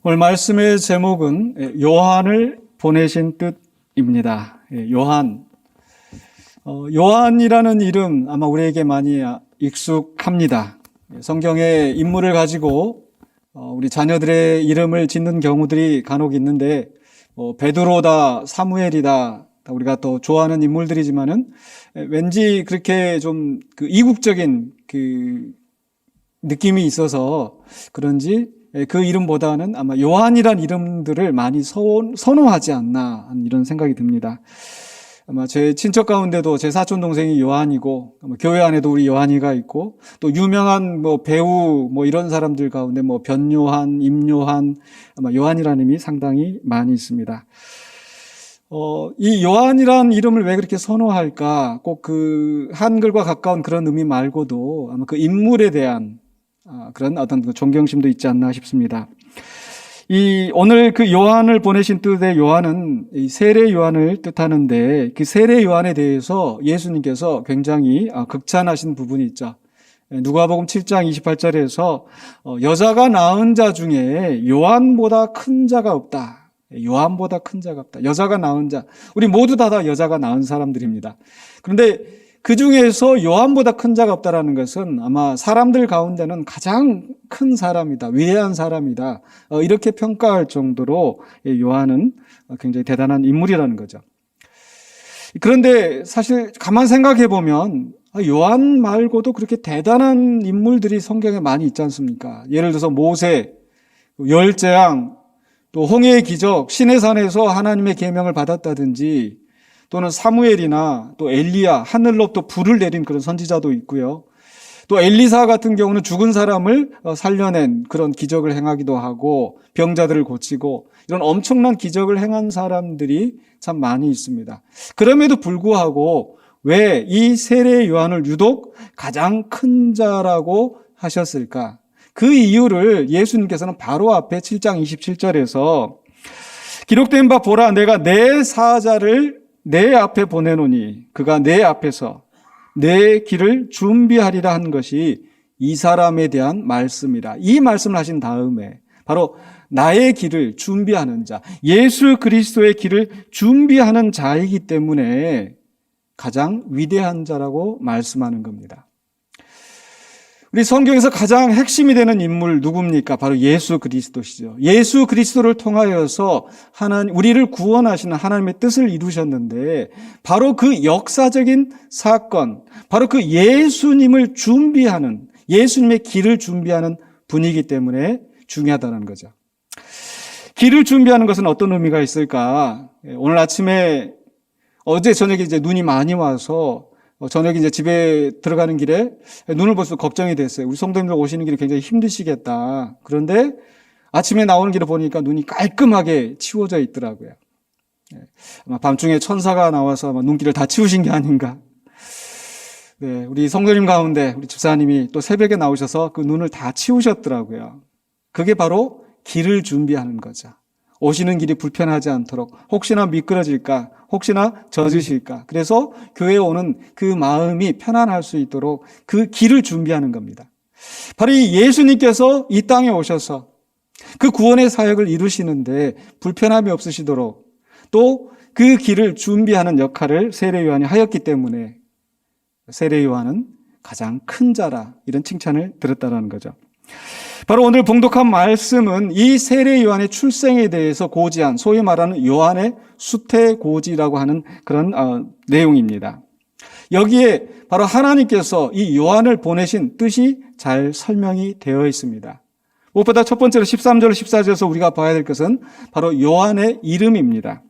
오늘 말씀의 제목은 요한을 보내신 뜻입니다. 요한이라는 이름 아마 우리에게 많이 익숙합니다. 성경의 인물을 가지고 우리 자녀들의 이름을 짓는 경우들이 간혹 있는데 베드로다, 사무엘이다, 우리가 또 좋아하는 인물들이지만은 왠지 그렇게 좀 이국적인 느낌이 있어서 그런지 그 이름보다는 아마 요한이란 이름들을 많이 선호하지 않나 하는 이런 생각이 듭니다. 아마 제 친척 가운데도 제 사촌 동생이 요한이고, 교회 안에도 우리 요한이가 있고, 또 유명한 배우 이런 사람들 가운데 변요한, 임요한, 아마 요한이라는 이름이 상당히 많이 있습니다. 이 요한이란 이름을 왜 그렇게 선호할까? 꼭 그 한글과 가까운 그런 의미 말고도 아마 그 인물에 대한 그런 어떤 존경심도 있지 않나 싶습니다. 오늘 그 요한을 보내신 뜻의 요한은 이 세례 요한을 뜻하는데, 그 세례 요한에 대해서 예수님께서 굉장히 극찬하신 부분이 있죠. 누가복음 7장 28절에서 여자가 낳은 자 중에 요한보다 큰 자가 없다. 요한보다 큰 자가 없다. 여자가 낳은 자. 우리 모두 다 여자가 낳은 사람들입니다. 그런데 그 중에서 요한보다 큰 자가 없다라는 것은 아마 사람들 가운데는 가장 큰 사람이다, 위대한 사람이다, 이렇게 평가할 정도로 요한은 굉장히 대단한 인물이라는 거죠. 그런데 사실 가만 생각해 보면 요한 말고도 그렇게 대단한 인물들이 성경에 많이 있지 않습니까? 예를 들어서 모세, 열재앙, 또 홍해의 기적, 시내산에서 하나님의 계명을 받았다든지, 또는 사무엘이나 또 엘리야, 하늘로부터 불을 내린 그런 선지자도 있고요. 또 엘리사 같은 경우는 죽은 사람을 살려낸 그런 기적을 행하기도 하고, 병자들을 고치고, 이런 엄청난 기적을 행한 사람들이 참 많이 있습니다. 그럼에도 불구하고 왜 이 세례 요한을 유독 가장 큰 자라고 하셨을까? 그 이유를 예수님께서는 바로 앞에 7장 27절에서 기록된 바 보라, 내가 내 사자를 내 앞에 보내노니 그가 내 앞에서 내 길을 준비하리라 한 것이 이 사람에 대한 말씀이라. 이 말씀을 하신 다음에 바로 나의 길을 준비하는 자, 예수 그리스도의 길을 준비하는 자이기 때문에 가장 위대한 자라고 말씀하는 겁니다. 우리 성경에서 가장 핵심이 되는 인물 누굽니까? 바로 예수 그리스도시죠. 예수 그리스도를 통하여서 우리를 구원하시는 하나님의 뜻을 이루셨는데, 바로 그 역사적인 사건, 바로 그 예수님을 준비하는, 예수님의 길을 준비하는 분이기 때문에 중요하다는 거죠. 길을 준비하는 것은 어떤 의미가 있을까? 오늘 아침에, 어제 저녁에 이제 눈이 많이 와서 저녁에 이제 집에 들어가는 길에 눈을 벌써 걱정이 됐어요. 우리 성도님들 오시는 길이 굉장히 힘드시겠다. 그런데 아침에 나오는 길을 보니까 눈이 깔끔하게 치워져 있더라고요. 아마 밤중에 천사가 나와서 아마 눈길을 다 치우신 게 아닌가. 네, 우리 성도님 가운데 우리 집사님이 또 새벽에 나오셔서 그 눈을 다 치우셨더라고요. 그게 바로 길을 준비하는 거죠. 오시는 길이 불편하지 않도록, 혹시나 미끄러질까, 혹시나 젖으실까. 그래서 교회에 오는 그 마음이 편안할 수 있도록 그 길을 준비하는 겁니다. 바로 이 예수님께서 이 땅에 오셔서 그 구원의 사역을 이루시는데 불편함이 없으시도록 또 그 길을 준비하는 역할을 세례 요한이 하였기 때문에 세례 요한은 가장 큰 자라, 이런 칭찬을 들었다는 거죠. 바로 오늘 봉독한 말씀은 이 세례 요한의 출생에 대해서 고지한, 소위 말하는 요한의 수태고지라고 하는 그런 내용입니다. 여기에 바로 하나님께서 이 요한을 보내신 뜻이 잘 설명이 되어 있습니다. 무엇보다 첫 번째로 13절, 14절에서 우리가 봐야 될 것은 바로 요한의 이름입니다.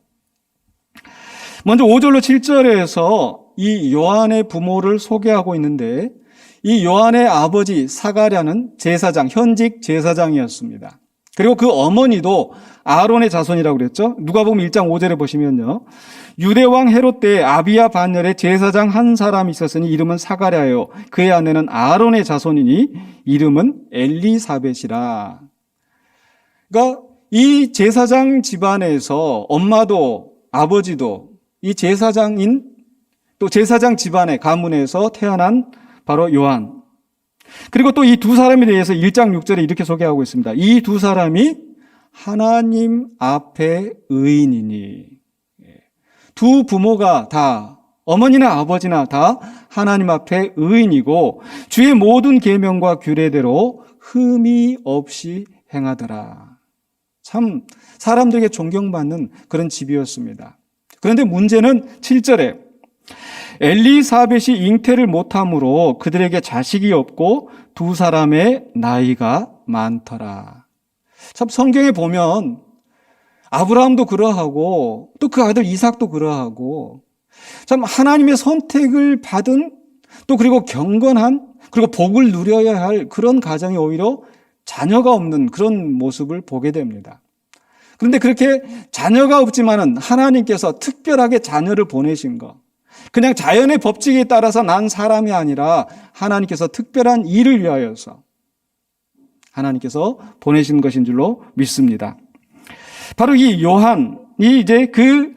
먼저 5절로 7절에서 이 요한의 부모를 소개하고 있는데, 이 요한의 아버지 사가랴는 제사장, 현직 제사장이었습니다. 그리고 그 어머니도 아론의 자손이라고 그랬죠. 누가복음 1장 5절에 보시면요, 유대왕 헤롯 때 아비야 반열에 제사장 한 사람이 있었으니 이름은 사가랴요, 그의 아내는 아론의 자손이니 이름은 엘리사벳이라. 그러니까 이 제사장 집안에서 엄마도 아버지도 이 제사장인, 또 제사장 집안의 가문에서 태어난 바로 요한. 그리고 또 이 두 사람에 대해서 1장 6절에 이렇게 소개하고 있습니다. 이 두 사람이 하나님 앞에 의인이니. 두 부모가 다, 어머니나 아버지나 다 하나님 앞에 의인이고 주의 모든 계명과 규례대로 흠이 없이 행하더라. 참 사람들에게 존경받는 그런 집이었습니다. 그런데 문제는 7절에 엘리사벳이 잉태를 못함으로 그들에게 자식이 없고 두 사람의 나이가 많더라. 참 성경에 보면 아브라함도 그러하고 또 그 아들 이삭도 그러하고 참 하나님의 선택을 받은 또 그리고 경건한 그리고 복을 누려야 할 그런 가정이 오히려 자녀가 없는 그런 모습을 보게 됩니다. 그런데 그렇게 자녀가 없지만은 하나님께서 특별하게 자녀를 보내신 것, 그냥 자연의 법칙에 따라서 난 사람이 아니라 하나님께서 특별한 일을 위하여서 하나님께서 보내신 것인 줄로 믿습니다. 바로 이 요한이 이제 그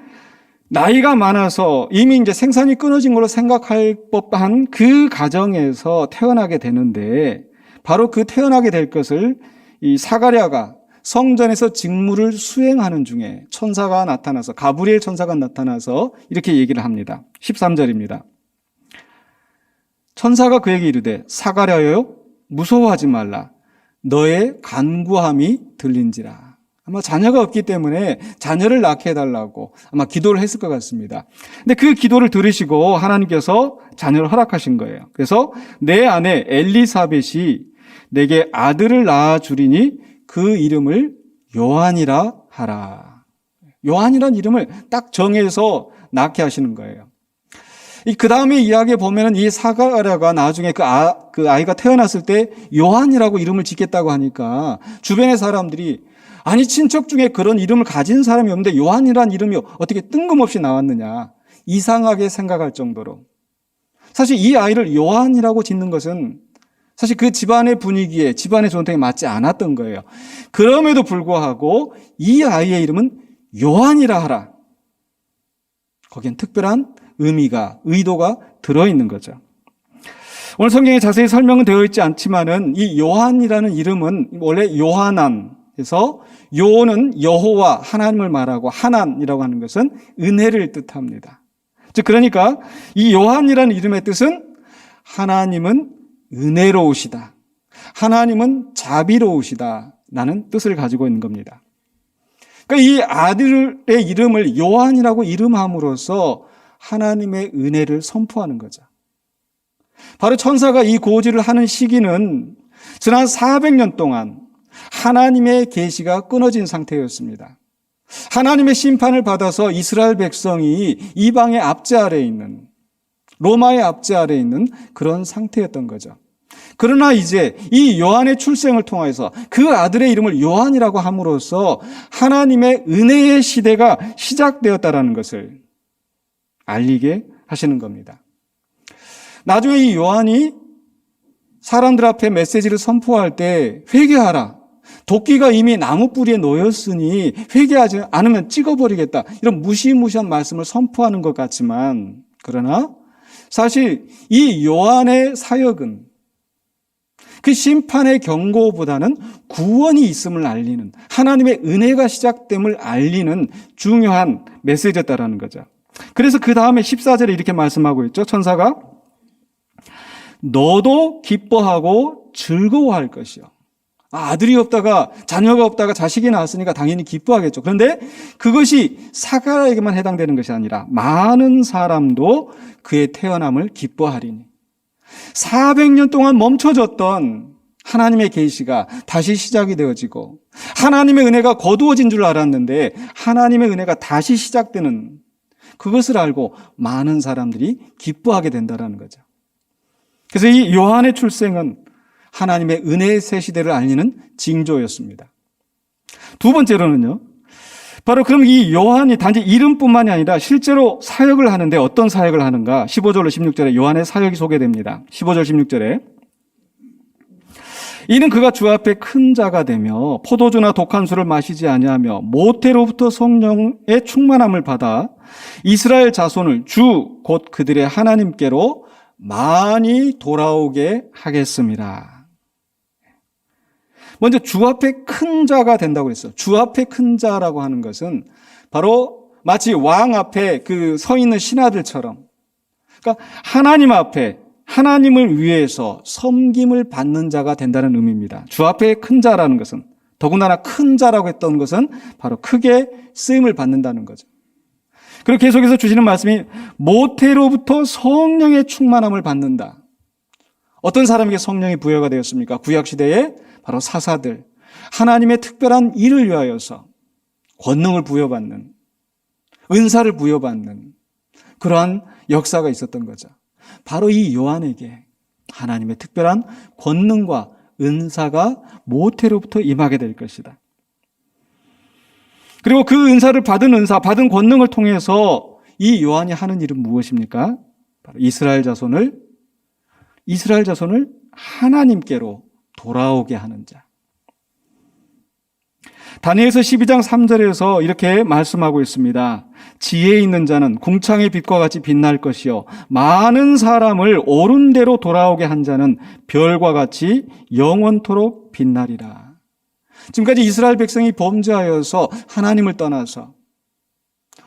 나이가 많아서 이미 이제 생산이 끊어진 걸로 생각할 법한 그 가정에서 태어나게 되는데 바로 그 태어나게 될 것을 이 사가랴가 성전에서 직무를 수행하는 중에 천사가 나타나서 가브리엘 천사가 나타나서 이렇게 얘기를 합니다. 13절입니다. 천사가 그에게 이르되 사가랴여 무서워하지 말라 너의 간구함이 들린지라. 아마 자녀가 없기 때문에 자녀를 낳게 해달라고 아마 기도를 했을 것 같습니다. 근데 그 기도를 들으시고 하나님께서 자녀를 허락하신 거예요. 그래서 내 아내 엘리사벳이 내게 아들을 낳아주리니 그 이름을 요한이라 하라. 요한이란 이름을 딱 정해서 낳게 하시는 거예요. 그 다음에 이야기에 보면은 이 사가랴가 나중에 그 아이가 태어났을 때 요한이라고 이름을 짓겠다고 하니까 주변의 사람들이 아니 친척 중에 그런 이름을 가진 사람이 없는데 요한이란 이름이 어떻게 뜬금없이 나왔느냐 이상하게 생각할 정도로 사실 이 아이를 요한이라고 짓는 것은 사실 그 집안의 분위기에 집안의 전통에 맞지 않았던 거예요. 그럼에도 불구하고 이 아이의 이름은 요한이라 하라. 거기엔 특별한 의미가 의도가 들어있는 거죠. 오늘 성경에 자세히 설명은 되어 있지 않지만은 이 요한이라는 이름은 원래 요하난에서 요는 여호와 하나님을 말하고 하난이라고 하는 것은 은혜를 뜻합니다. 즉 그러니까 이 요한이라는 이름의 뜻은 하나님은 은혜로우시다. 하나님은 자비로우시다. 라는 뜻을 가지고 있는 겁니다. 그러니까 이 아들의 이름을 요한이라고 이름함으로써 하나님의 은혜를 선포하는 거죠. 바로 천사가 이 고지를 하는 시기는 지난 400년 동안 하나님의 계시가 끊어진 상태였습니다. 하나님의 심판을 받아서 이스라엘 백성이 이방의 압제 아래에 있는 로마의 압제 아래에 있는 그런 상태였던 거죠. 그러나 이제 이 요한의 출생을 통해서 그 아들의 이름을 요한이라고 함으로써 하나님의 은혜의 시대가 시작되었다라는 것을 알리게 하시는 겁니다. 나중에 이 요한이 사람들 앞에 메시지를 선포할 때 회개하라. 도끼가 이미 나무 뿌리에 놓였으니 회개하지 않으면 찍어버리겠다. 이런 무시무시한 말씀을 선포하는 것 같지만 그러나 사실 이 요한의 사역은 그 심판의 경고보다는 구원이 있음을 알리는 하나님의 은혜가 시작됨을 알리는 중요한 메시지였다라는 거죠. 그래서 그 다음에 14절에 이렇게 말씀하고 있죠. 천사가 너도 기뻐하고 즐거워할 것이요. 아들이 없다가 자녀가 없다가 자식이 나왔으니까 당연히 기뻐하겠죠. 그런데 그것이 사가랴에게만 해당되는 것이 아니라 많은 사람도 그의 태어남을 기뻐하리니 400년 동안 멈춰졌던 하나님의 계시가 다시 시작이 되어지고 하나님의 은혜가 거두어진 줄 알았는데 하나님의 은혜가 다시 시작되는 그것을 알고 많은 사람들이 기뻐하게 된다는 거죠. 그래서 이 요한의 출생은 하나님의 은혜의 새 시대를 알리는 징조였습니다. 두 번째로는요. 바로 그럼 이 요한이 단지 이름뿐만이 아니라 실제로 사역을 하는데 어떤 사역을 하는가? 15절로 16절에 요한의 사역이 소개됩니다. 15절 16절에 이는 그가 주 앞에 큰 자가 되며 포도주나 독한 술을 마시지 아니하며 모태로부터 성령의 충만함을 받아 이스라엘 자손을 주 곧 그들의 하나님께로 많이 돌아오게 하겠습니다. 먼저 주 앞에 큰 자가 된다고 했어요. 주 앞에 큰 자라고 하는 것은 바로 마치 왕 앞에 그 서 있는 신하들처럼, 그러니까 하나님 앞에 하나님을 위해서 섬김을 받는 자가 된다는 의미입니다. 주 앞에 큰 자라는 것은, 더군다나 큰 자라고 했던 것은 바로 크게 쓰임을 받는다는 거죠. 그리고 계속해서 주시는 말씀이 모태로부터 성령의 충만함을 받는다. 어떤 사람에게 성령이 부여가 되었습니까? 구약시대에 바로 사사들, 하나님의 특별한 일을 위하여서 권능을 부여받는, 은사를 부여받는 그러한 역사가 있었던 거죠. 바로 이 요한에게 하나님의 특별한 권능과 은사가 모태로부터 임하게 될 것이다. 그리고 그 은사를 받은 권능을 통해서 이 요한이 하는 일은 무엇입니까? 바로 이스라엘 자손을 하나님께로 돌아오게 하는 자. 다니엘서 12장 3절에서 이렇게 말씀하고 있습니다. 지혜 있는 자는 궁창의 빛과 같이 빛날 것이요 많은 사람을 옳은 대로 돌아오게 한 자는 별과 같이 영원토록 빛나리라. 지금까지 이스라엘 백성이 범죄하여서 하나님을 떠나서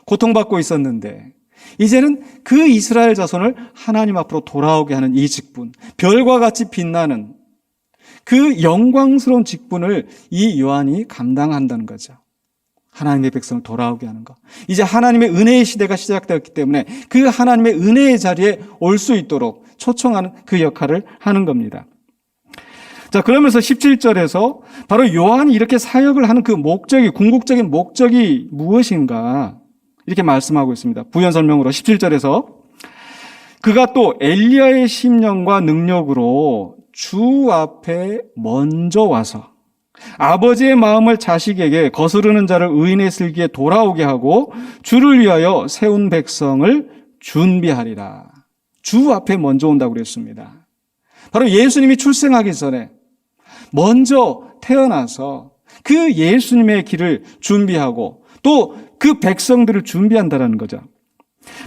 고통받고 있었는데 이제는 그 이스라엘 자손을 하나님 앞으로 돌아오게 하는 이 직분, 별과 같이 빛나는 그 영광스러운 직분을 이 요한이 감당한다는 거죠. 하나님의 백성을 돌아오게 하는 것. 이제 하나님의 은혜의 시대가 시작되었기 때문에 그 하나님의 은혜의 자리에 올 수 있도록 초청하는 그 역할을 하는 겁니다. 자, 그러면서 17절에서 바로 요한이 이렇게 사역을 하는 그 목적이, 궁극적인 목적이 무엇인가 이렇게 말씀하고 있습니다. 부연 설명으로 17절에서 그가 또 엘리야의 심령과 능력으로 주 앞에 먼저 와서 아버지의 마음을 자식에게 거스르는 자를 의인의 슬기에 돌아오게 하고 주를 위하여 세운 백성을 준비하리라. 주 앞에 먼저 온다고 그랬습니다. 바로 예수님이 출생하기 전에 먼저 태어나서 그 예수님의 길을 준비하고 또 그 백성들을 준비한다는 거죠.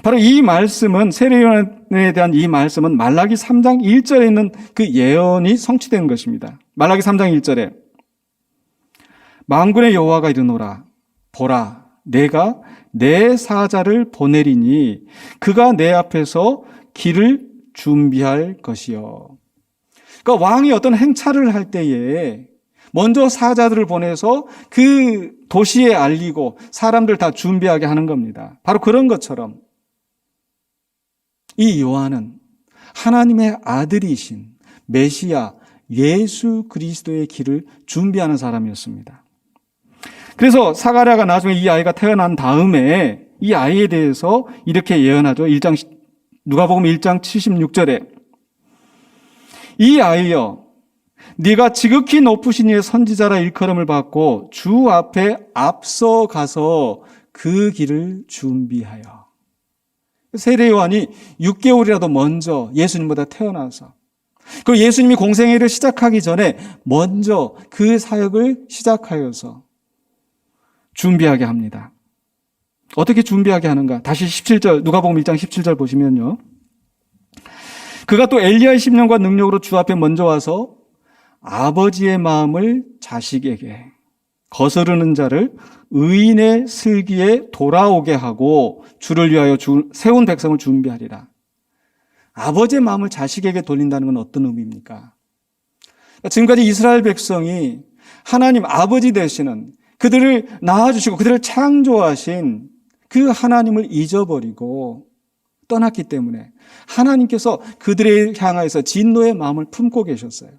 바로 이 말씀은, 세례요한에 대한 이 말씀은 말라기 3장 1절에 있는 그 예언이 성취된 것입니다. 말라기 3장 1절에 만군의 여호와가 이르노라 보라 내가 내 사자를 보내리니 그가 내 앞에서 길을 준비할 것이요. 그러니까 왕이 어떤 행차를 할 때에 먼저 사자들을 보내서 그 도시에 알리고 사람들 다 준비하게 하는 겁니다. 바로 그런 것처럼 이 요한은 하나님의 아들이신 메시아 예수 그리스도의 길을 준비하는 사람이었습니다. 그래서 사가랴가 나중에 이 아이가 태어난 다음에 이 아이에 대해서 이렇게 예언하죠. 누가복음 1장 76절에 이 아이여 네가 지극히 높으신 이의 선지자라 일컬음을 받고 주 앞에 앞서 가서 그 길을 준비하여. 세례 요한이 6개월이라도 먼저 예수님보다 태어나서 그리고 예수님이 공생애를 시작하기 전에 먼저 그 사역을 시작하여서 준비하게 합니다. 어떻게 준비하게 하는가? 다시 17절, 누가복음 1장 17절 보시면요. 그가 또 엘리야의 심령과 능력으로 주 앞에 먼저 와서 아버지의 마음을 자식에게 거스르는 자를 의인의 슬기에 돌아오게 하고 주를 위하여 세운 백성을 준비하리라. 아버지의 마음을 자식에게 돌린다는 건 어떤 의미입니까? 지금까지 이스라엘 백성이 하나님 아버지 되시는 그들을 낳아주시고 그들을 창조하신 그 하나님을 잊어버리고 떠났기 때문에 하나님께서 그들을 향하여서 진노의 마음을 품고 계셨어요.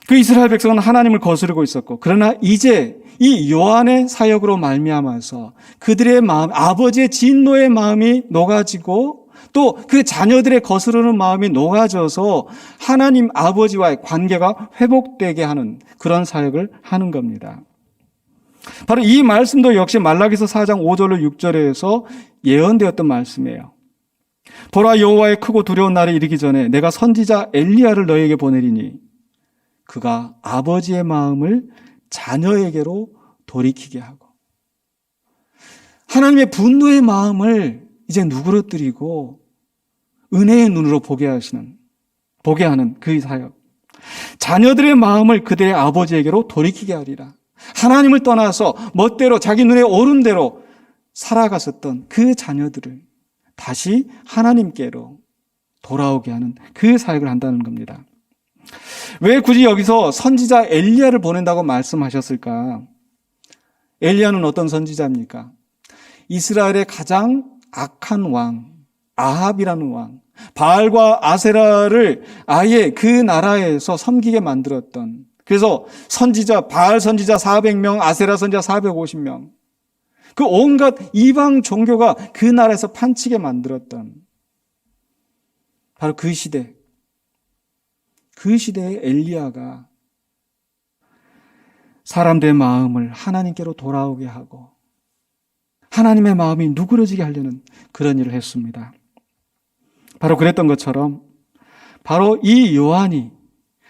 그 이스라엘 백성은 하나님을 거스르고 있었고 그러나 이제 이 요한의 사역으로 말미암아서 그들의 마음, 아버지의 진노의 마음이 녹아지고 또 그 자녀들의 거스르는 마음이 녹아져서 하나님 아버지와의 관계가 회복되게 하는 그런 사역을 하는 겁니다. 바로 이 말씀도 역시 말라기서 4장 5절로 6절에서 예언되었던 말씀이에요. 보라 여호와의 크고 두려운 날이 이르기 전에 내가 선지자 엘리야를 너에게 보내리니 그가 아버지의 마음을 자녀에게로 돌이키게 하고 하나님의 분노의 마음을 이제 누그러뜨리고 은혜의 눈으로 보게 하는 그 사역. 자녀들의 마음을 그들의 아버지에게로 돌이키게 하리라. 하나님을 떠나서 멋대로 자기 눈에 오른 대로 살아갔었던 그 자녀들을 다시 하나님께로 돌아오게 하는 그 사역을 한다는 겁니다. 왜 굳이 여기서 선지자 엘리야를 보낸다고 말씀하셨을까? 엘리야는 어떤 선지자입니까? 이스라엘의 가장 악한 왕, 아합이라는 왕, 바알과 아세라를 아예 그 나라에서 섬기게 만들었던, 그래서 바알 선지자 400명, 아세라 선지자 450명, 그 온갖 이방 종교가 그 나라에서 판치게 만들었던 바로 그 시대에 엘리야가 사람들의 마음을 하나님께로 돌아오게 하고 하나님의 마음이 누그러지게 하려는 그런 일을 했습니다. 바로 그랬던 것처럼 바로 이 요한이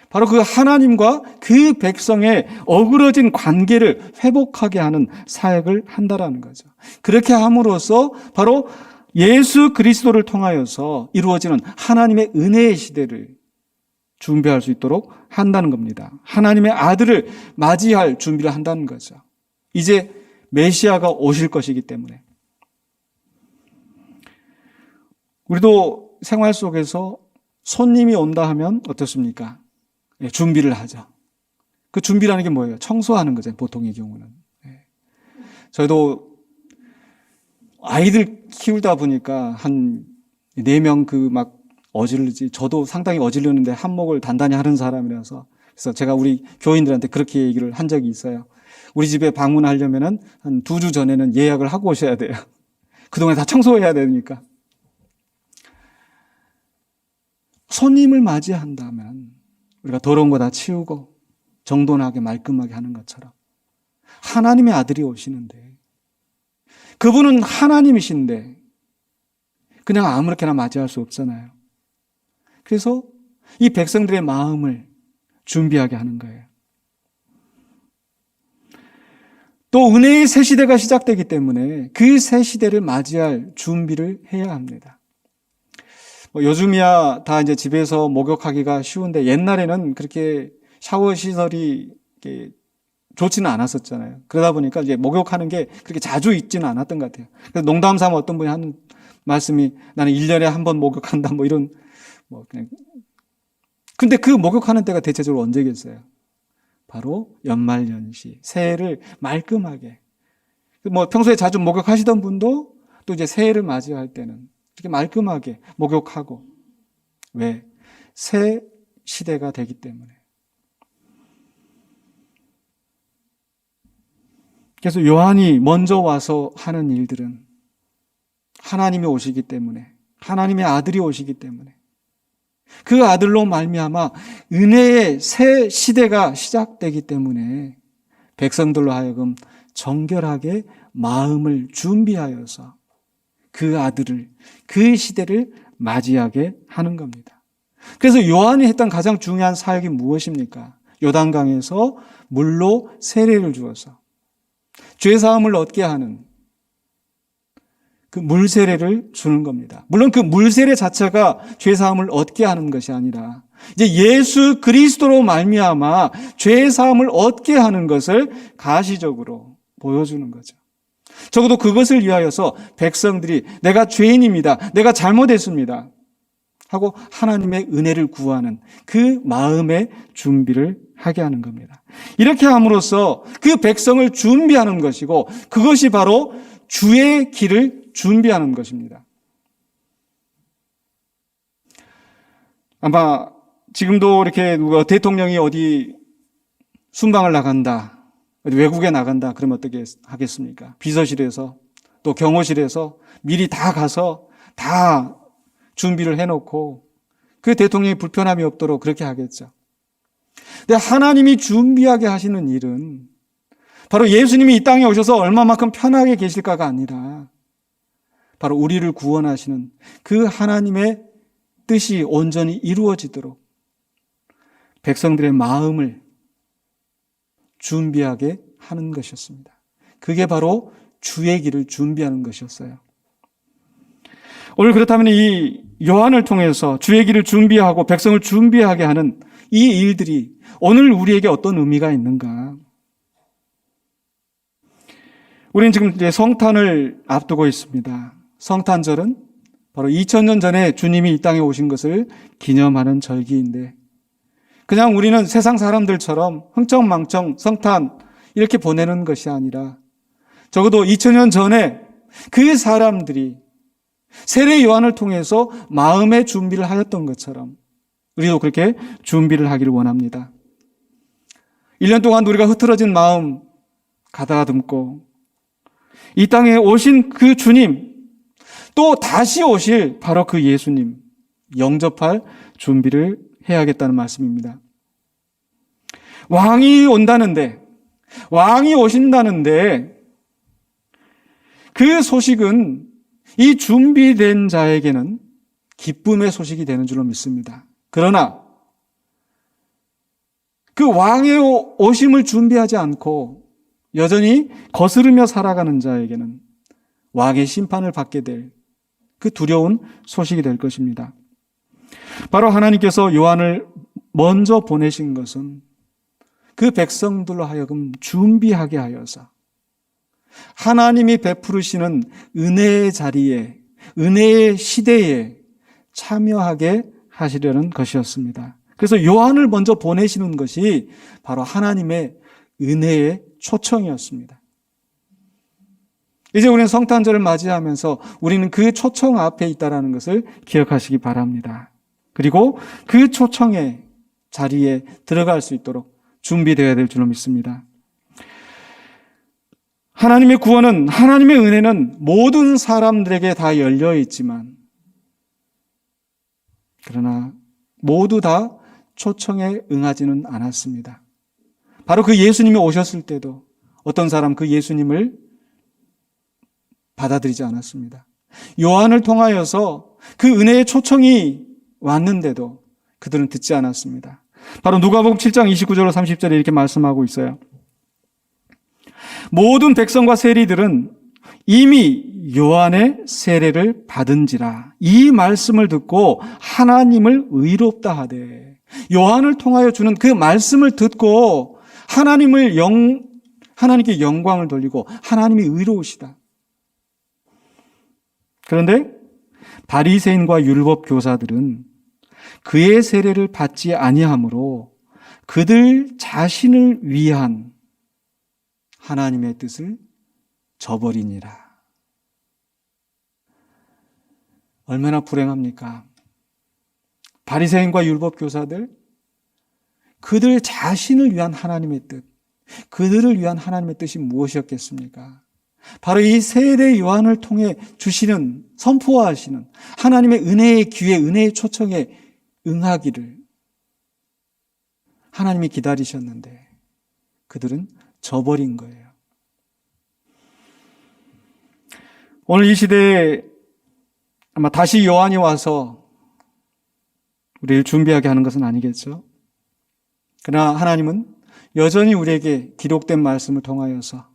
바로 그 하나님과 그 백성의 어그러진 관계를 회복하게 하는 사역을 한다라는 거죠. 그렇게 함으로써 바로 예수 그리스도를 통하여서 이루어지는 하나님의 은혜의 시대를 준비할 수 있도록 한다는 겁니다. 하나님의 아들을 맞이할 준비를 한다는 거죠. 이제 메시아가 오실 것이기 때문에. 우리도 생활 속에서 손님이 온다 하면 어떻습니까? 준비를 하죠. 그 준비라는 게 뭐예요? 청소하는 거죠, 보통의 경우는. 저희도 아이들 키우다 보니까 한 4명 막 어질르지, 저도 상당히 어질르는데 한몫을 단단히 하는 사람이라서, 그래서 제가 우리 교인들한테 그렇게 얘기를 한 적이 있어요. 우리 집에 방문하려면은 한 2주 전에는 예약을 하고 오셔야 돼요. 그동안 다 청소해야 되니까. 손님을 맞이한다면 우리가 더러운 거 다 치우고 정돈하게 말끔하게 하는 것처럼 하나님의 아들이 오시는데, 그분은 하나님이신데 그냥 아무렇게나 맞이할 수 없잖아요. 그래서 이 백성들의 마음을 준비하게 하는 거예요. 또 은혜의 새 시대가 시작되기 때문에 그 새 시대를 맞이할 준비를 해야 합니다. 요즘이야 다 이제 집에서 목욕하기가 쉬운데 옛날에는 그렇게 샤워 시설이 좋지는 않았었잖아요. 그러다 보니까 이제 목욕하는 게 그렇게 자주 있지는 않았던 것 같아요. 그래서 농담 삼아 어떤 분이 하는 말씀이, 나는 1년에 한 번 목욕한다, 이런, 그냥. 근데 그 목욕하는 때가 대체적으로 언제겠어요? 바로 연말연시, 새해를 말끔하게. 평소에 자주 목욕하시던 분도 또 이제 새해를 맞이할 때는 이렇게 말끔하게 목욕하고. 왜? 새 시대가 되기 때문에. 그래서 요한이 먼저 와서 하는 일들은 하나님이 오시기 때문에, 하나님의 아들이 오시기 때문에, 그 아들로 말미암아 은혜의 새 시대가 시작되기 때문에 백성들로 하여금 정결하게 마음을 준비하여서 그 아들을, 그 시대를 맞이하게 하는 겁니다. 그래서 요한이 했던 가장 중요한 사역이 무엇입니까? 요단강에서 물로 세례를 주어서 죄사함을 얻게 하는 그 물세례를 주는 겁니다. 물론 그 물세례 자체가 죄사함을 얻게 하는 것이 아니라 이제 예수 그리스도로 말미암아 죄사함을 얻게 하는 것을 가시적으로 보여주는 거죠. 적어도 그것을 위하여서 백성들이 내가 죄인입니다, 내가 잘못했습니다 하고 하나님의 은혜를 구하는 그 마음의 준비를 하게 하는 겁니다. 이렇게 함으로써 그 백성을 준비하는 것이고, 그것이 바로 주의 길을 준비하는 것입니다. 아마 지금도 이렇게 누가 대통령이 어디 순방을 나간다, 어디 외국에 나간다 그러면 어떻게 하겠습니까? 비서실에서 또 경호실에서 미리 다 가서 다 준비를 해놓고 그 대통령이 불편함이 없도록 그렇게 하겠죠. 근데 하나님이 준비하게 하시는 일은 바로 예수님이 이 땅에 오셔서 얼마만큼 편하게 계실까가 아니라 바로 우리를 구원하시는 그 하나님의 뜻이 온전히 이루어지도록 백성들의 마음을 준비하게 하는 것이었습니다. 그게 바로 주의 길을 준비하는 것이었어요. 오늘 그렇다면 이 요한을 통해서 주의 길을 준비하고 백성을 준비하게 하는 이 일들이 오늘 우리에게 어떤 의미가 있는가? 우리는 지금 이제 성탄을 앞두고 있습니다. 성탄절은 바로 2000년 전에 주님이 이 땅에 오신 것을 기념하는 절기인데, 그냥 우리는 세상 사람들처럼 흥청망청 성탄 이렇게 보내는 것이 아니라 적어도 2000년 전에 그 사람들이 세례 요한을 통해서 마음의 준비를 하였던 것처럼 우리도 그렇게 준비를 하기를 원합니다. 1년 동안 우리가 흐트러진 마음 가다듬고 이 땅에 오신 그 주님, 또 다시 오실 바로 그 예수님 영접할 준비를 해야겠다는 말씀입니다. 왕이 온다는데, 왕이 오신다는데 그 소식은 이 준비된 자에게는 기쁨의 소식이 되는 줄로 믿습니다. 그러나 그 왕의 오심을 준비하지 않고 여전히 거스르며 살아가는 자에게는 왕의 심판을 받게 될 그 두려운 소식이 될 것입니다. 바로 하나님께서 요한을 먼저 보내신 것은 그 백성들로 하여금 준비하게 하여서 하나님이 베푸시는 은혜의 자리에, 은혜의 시대에 참여하게 하시려는 것이었습니다. 그래서 요한을 먼저 보내시는 것이 바로 하나님의 은혜의 초청이었습니다. 이제 우리는 성탄절을 맞이하면서 우리는 그 초청 앞에 있다는 것을 기억하시기 바랍니다. 그리고 그 초청의 자리에 들어갈 수 있도록 준비되어야 될 줄로 믿습니다. 하나님의 구원은, 하나님의 은혜는 모든 사람들에게 다 열려 있지만, 그러나 모두 다 초청에 응하지는 않았습니다. 바로 그 예수님이 오셨을 때도 어떤 사람 그 예수님을 받아들이지 않았습니다. 요한을 통하여서 그 은혜의 초청이 왔는데도 그들은 듣지 않았습니다. 바로 누가복음 7장 29절로 30절에 이렇게 말씀하고 있어요. 모든 백성과 세리들은 이미 요한의 세례를 받은지라 이 말씀을 듣고 하나님을 의롭다 하되, 요한을 통하여 주는 그 말씀을 듣고 하나님께 영광을 돌리고 하나님이 의로우시다. 그런데 바리새인과 율법 교사들은 그의 세례를 받지 아니하므로 그들 자신을 위한 하나님의 뜻을 저버리니라. 얼마나 불행합니까? 바리새인과 율법 교사들, 그들 자신을 위한 하나님의 뜻, 그들을 위한 하나님의 뜻이 무엇이었겠습니까? 바로 이 세례 요한을 통해 주시는, 선포하시는 하나님의 은혜의 기회, 은혜의 초청에 응하기를 하나님이 기다리셨는데 그들은 저버린 거예요. 오늘 이 시대에 아마 다시 요한이 와서 우리를 준비하게 하는 것은 아니겠죠. 그러나 하나님은 여전히 우리에게 기록된 말씀을 통하여서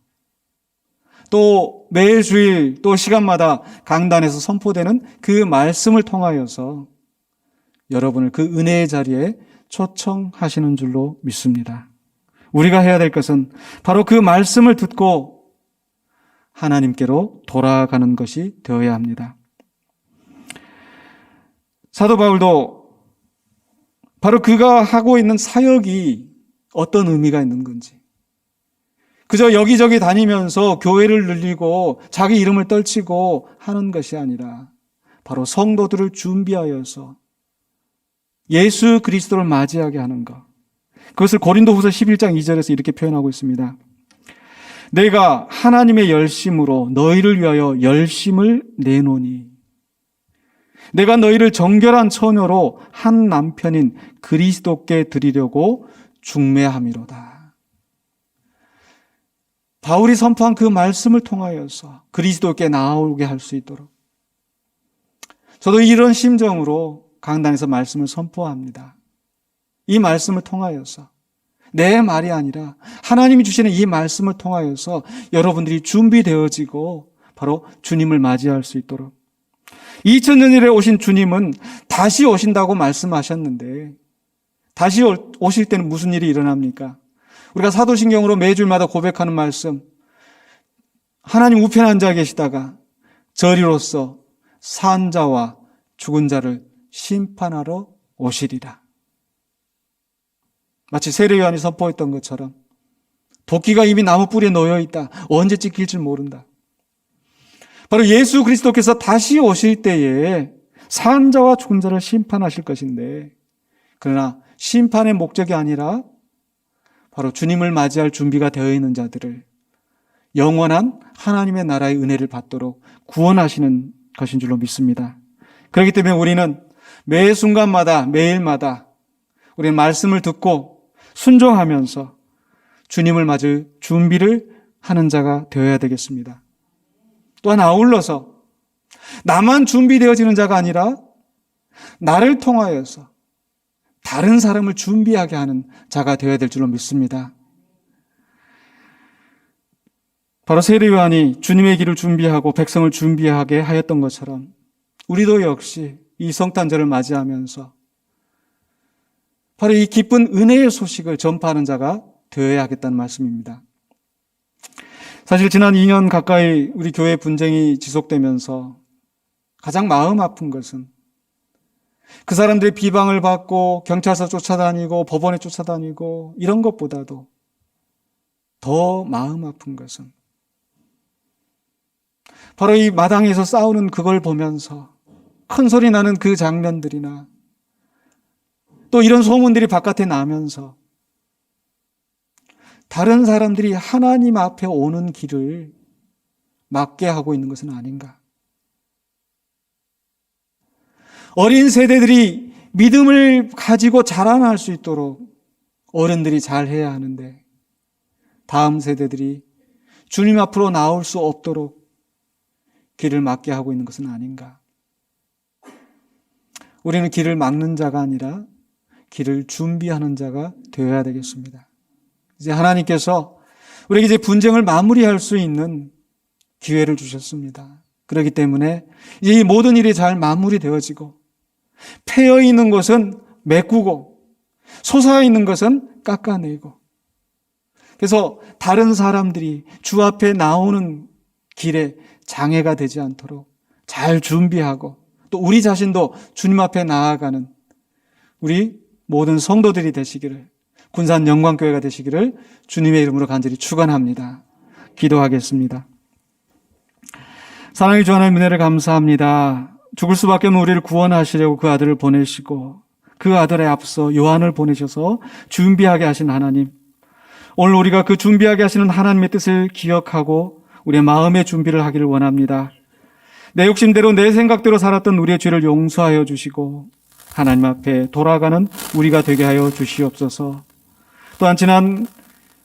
또 매일 주일 또 시간마다 강단에서 선포되는 그 말씀을 통하여서 여러분을 그 은혜의 자리에 초청하시는 줄로 믿습니다. 우리가 해야 될 것은 바로 그 말씀을 듣고 하나님께로 돌아가는 것이 되어야 합니다. 사도 바울도 바로 그가 하고 있는 사역이 어떤 의미가 있는 건지, 그저 여기저기 다니면서 교회를 늘리고 자기 이름을 떨치고 하는 것이 아니라 바로 성도들을 준비하여서 예수 그리스도를 맞이하게 하는 것, 그것을 고린도후서 11장 2절에서 이렇게 표현하고 있습니다. 내가 하나님의 열심으로 너희를 위하여 열심을 내노니 내가 너희를 정결한 처녀로 한 남편인 그리스도께 드리려고 중매함이로다. 바울이 선포한 그 말씀을 통하여서 그리스도께 나아오게 할 수 있도록 저도 이런 심정으로 강단에서 말씀을 선포합니다. 이 말씀을 통하여서 내 말이 아니라 하나님이 주시는 이 말씀을 통하여서 여러분들이 준비되어지고 바로 주님을 맞이할 수 있도록, 2000년 전에 오신 주님은 다시 오신다고 말씀하셨는데 다시 오실 때는 무슨 일이 일어납니까? 우리가 사도신경으로 매주마다 고백하는 말씀, 하나님 우편에 앉아 계시다가 저리로서 산 자와 죽은 자를 심판하러 오시리라. 마치 세례 요한이 선포했던 것처럼 도끼가 이미 나무 뿌리에 놓여 있다. 언제 찢길지 모른다. 바로 예수 그리스도께서 다시 오실 때에 산 자와 죽은 자를 심판하실 것인데, 그러나 심판의 목적이 아니라 바로 주님을 맞이할 준비가 되어 있는 자들을 영원한 하나님의 나라의 은혜를 받도록 구원하시는 것인 줄로 믿습니다. 그렇기 때문에 우리는 매 순간마다 매일마다 우리는 말씀을 듣고 순종하면서 주님을 맞을 준비를 하는 자가 되어야 되겠습니다. 또한 아울러서 나만 준비되어지는 자가 아니라 나를 통하여서 다른 사람을 준비하게 하는 자가 되어야 될 줄로 믿습니다. 바로 세례 요한이 주님의 길을 준비하고 백성을 준비하게 하였던 것처럼 우리도 역시 이 성탄절을 맞이하면서 바로 이 기쁜 은혜의 소식을 전파하는 자가 되어야 하겠다는 말씀입니다. 사실 지난 2년 가까이 우리 교회 분쟁이 지속되면서 가장 마음 아픈 것은 그 사람들의 비방을 받고 경찰서 쫓아다니고 법원에 쫓아다니고 이런 것보다도 더 마음 아픈 것은 바로 이 마당에서 싸우는 그걸 보면서 큰 소리 나는 그 장면들이나 또 이런 소문들이 바깥에 나면서 다른 사람들이 하나님 앞에 오는 길을 막게 하고 있는 것은 아닌가. 어린 세대들이 믿음을 가지고 자라날 수 있도록 어른들이 잘해야 하는데 다음 세대들이 주님 앞으로 나올 수 없도록 길을 막게 하고 있는 것은 아닌가. 우리는 길을 막는 자가 아니라 길을 준비하는 자가 되어야 되겠습니다. 이제 하나님께서 우리에게 이제 분쟁을 마무리할 수 있는 기회를 주셨습니다. 그렇기 때문에 이제 이 모든 일이 잘 마무리되어지고 패여 있는 것은 메꾸고 솟아 있는 것은 깎아내고, 그래서 다른 사람들이 주 앞에 나오는 길에 장애가 되지 않도록 잘 준비하고 또 우리 자신도 주님 앞에 나아가는 우리 모든 성도들이 되시기를, 군산 영광교회가 되시기를 주님의 이름으로 간절히 축원합니다. 기도하겠습니다. 사랑의 주 하나님, 은혜를 감사합니다. 죽을 수밖에 없는 우리를 구원하시려고 그 아들을 보내시고 그 아들에 앞서 요한을 보내셔서 준비하게 하신 하나님, 오늘 우리가 그 준비하게 하시는 하나님의 뜻을 기억하고 우리의 마음의 준비를 하기를 원합니다. 내 욕심대로 내 생각대로 살았던 우리의 죄를 용서하여 주시고 하나님 앞에 돌아가는 우리가 되게 하여 주시옵소서. 또한 지난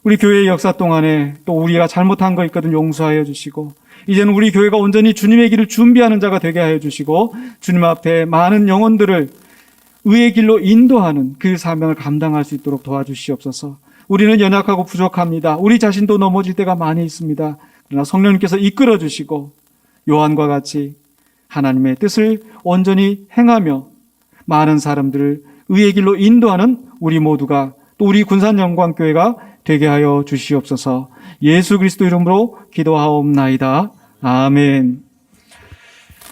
우리 교회의 역사 동안에 또 우리가 잘못한 거 있거든 용서하여 주시고 이제는 우리 교회가 온전히 주님의 길을 준비하는 자가 되게 하여 주시고 주님 앞에 많은 영혼들을 의의 길로 인도하는 그 사명을 감당할 수 있도록 도와주시옵소서. 우리는 연약하고 부족합니다. 우리 자신도 넘어질 때가 많이 있습니다. 그러나 성령님께서 이끌어 주시고 요한과 같이 하나님의 뜻을 온전히 행하며 많은 사람들을 의의 길로 인도하는 우리 모두가 또 우리 군산영광교회가 되게 하여 주시옵소서. 예수 그리스도 이름으로 기도하옵나이다. 아멘.